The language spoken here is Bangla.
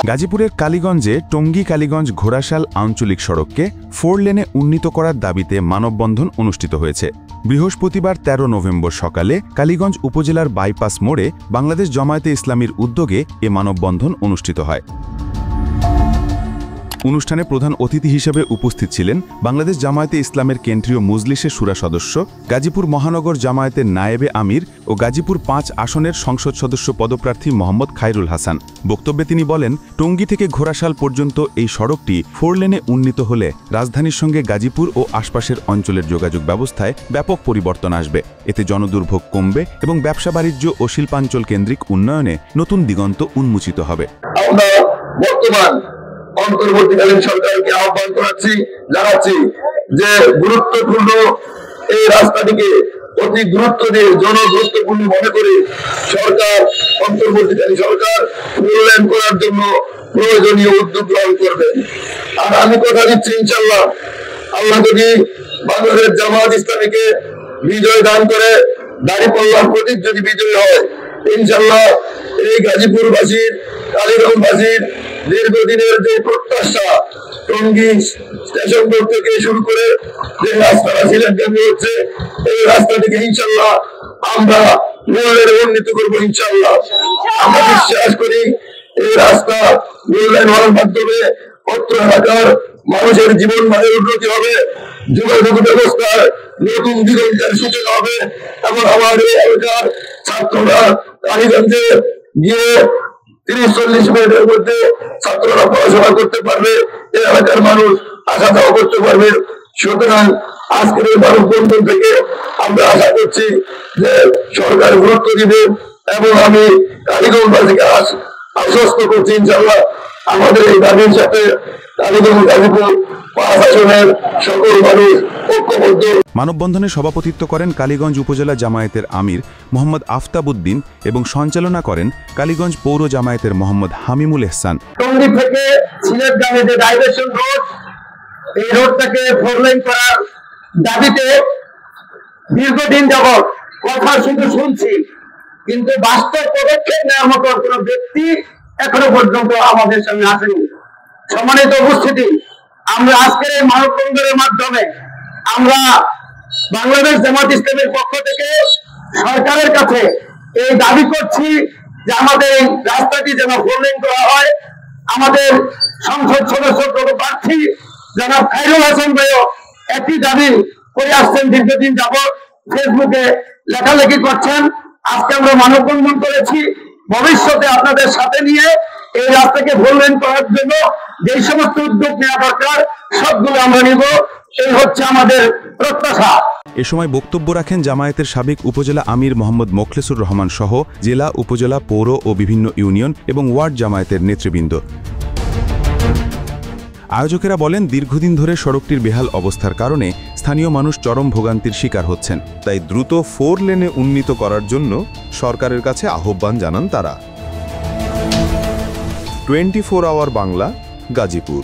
গাজীপুরের কালীগঞ্জে টঙ্গী কালীগঞ্জ ঘোড়াশাল আঞ্চলিক সড়ককে 4 লেনে উন্নীত করার দাবিতে মানববন্ধন অনুষ্ঠিত হয়েছে। বৃহস্পতিবার 13 নভেম্বর সকালে কালীগঞ্জ উপজেলার বাইপাস মোড়ে বাংলাদেশ জামায়াতে ইসলামীর উদ্যোগে এ মানববন্ধন অনুষ্ঠিত হয়। অনুষ্ঠানে প্রধান অতিথি হিসেবে উপস্থিত ছিলেন বাংলাদেশ জামায়াতে ইসলামের কেন্দ্রীয় মজলিসের শুরা সদস্য, গাজীপুর মহানগর জামায়াতের নায়েবে আমির ও গাজীপুর 5 আসনের সংসদ সদস্য পদপ্রার্থী মোহাম্মদ খায়রুল হাসান। বক্তব্যে তিনি বলেন, টঙ্গী থেকে ঘোড়াশাল পর্যন্ত এই সড়কটি 4 লেনে উন্নীত হলে রাজধানীর সঙ্গে গাজীপুর ও আশপাশের অঞ্চলের যোগাযোগ ব্যবস্থায় ব্যাপক পরিবর্তন আসবে। এতে জনদুর্ভোগ কমবে এবং ব্যবসা বাণিজ্য ও শিল্পাঞ্চল কেন্দ্রিক উন্নয়নে নতুন দিগন্ত উন্মোচিত হবে। অন্তর্বর্তীকালীন সরকারকে আহ্বান জানাচ্ছি যে গুরুত্বপূর্ণ এই রাস্তাটিকে অতি গুরুত্ব দিয়ে জনগুরুত্বপূর্ণ মনে করে অন্তর্বর্তীকালীন সরকার মূল্যায়ন করার জন্য প্রয়োজনীয় উদ্যোগ গ্রহণ করবেন। আর আমি কথা দিচ্ছি, ইনশাল্লাহ আল্লাহ যদি বাংলাদেশ জামায়াত ইসলামীকে বিজয় দান করে, দাঁড়িপাল্লার প্রতীক যদি বিজয় হয়, ইনশাল্লাহ এই গাজীপুরবাসীর, কালীগঞ্জবাসীর দীর্ঘদিনের যে প্রত্যাশা, টঙ্গী স্টেশন রোড থেকে শুরু করে যে রাস্তাটা সিলেটগামী হচ্ছে, এই রাস্তাটিকে ইনশাল্লাহ আমরা মূল্যের উন্নীত করবো। ইনশাল্লাহ আমরা বিশ্বাস করি এই রাস্তা মূল্যায়ন হওয়ার মাধ্যমে অত্র এলাকার মানুষের জীবন মানের উন্নতি হবে, যোগাযোগ ব্যবস্থার নতুন দিগন্তের সূচনা হবে এবং আমার এই এলাকার ছাত্ররা কালীগঞ্জে গিয়ে 30-40 মিনিটের মধ্যে ছাত্ররা পড়াশোনা করতে পারবে, এই এলাকার মানুষ আসা যাওয়া করতে পারবে। সুতরাং আজকের এই মানববন্ধন থেকে আমরা আশা করছি যে সরকার গুরুত্ব দিবে এবং আমি কালীগঞ্জবাসীকে আশ্বস্ত করছি, ইনশাল্লাহ আমাদের এই দাবির সাথে কালীগঞ্জ গাজীপুর 5 আসনের সকল মানুষ ঐক্যবদ্ধ। মানববন্ধনে সভাপতিত্ব করেন কালীগঞ্জ উপজেলা জামায়াতের আমির মোহাম্মদ আফতাব উদ্দিন এবং সঞ্চালনা করেন কালীগঞ্জ পৌর জামায়াতের মোহাম্মদ হামিমুল এহসান। টঙ্গী থেকে সিলেটগামী যে ডাইভারশন রোড, এই রোডটাকে 4 লেন করার দাবিতে দীর্ঘদিন যাবৎ কথা শুধু শুনছি, কিন্তু বাস্তব পদক্ষেপ নেওয়ার মতো কোন ব্যক্তি এখনো পর্যন্ত আমাদের সামনে আসেনি। সম্মানিত উপস্থিতি, আমরা আজকের এই মানববন্ধনের মাধ্যমে আমরা বাংলাদেশ জামায়াত ইসলামীর পক্ষ থেকে সরকারের কাছে এই দাবি করছি যে আমাদের এই রাস্তাটি যেন 4 লেন করা হয়। আমাদের সংসদ সদস্য পদপ্রার্থী জনাব খায়রুল হাসান ভাইও একই দাবি করে আসছেন, দীর্ঘদিন যাবৎ ফেসবুকে লেখালেখি করছেন। আজকে আমরা মানববন্ধন করেছি, ভবিষ্যতে আপনাদের সাথে নিয়ে এই রাস্তাকে 4 লেন করার জন্য যে সমস্ত উদ্যোগ নেওয়া দরকার সবগুলো আমরা নিব, এই হচ্ছে আমাদের প্রত্যাশা। এ সময় বক্তব্য রাখেন জামায়াতের সাবেক উপজেলা আমির মোহাম্মদ মোখলেসুর রহমান সহ জেলা, উপজেলা, পৌর ও বিভিন্ন ইউনিয়ন এবং ওয়ার্ড জামায়াতের নেতৃবৃন্দ। আয়োজকেরা বলেন, দীর্ঘদিন ধরে সড়কটির বেহাল অবস্থার কারণে স্থানীয় মানুষ চরম ভোগান্তির শিকার হচ্ছেন, তাই দ্রুত 4 লেনে উন্নীত করার জন্য সরকারের কাছে আহ্বান জানান তারা। 24 আওয়ার বাংলা, গাজীপুর।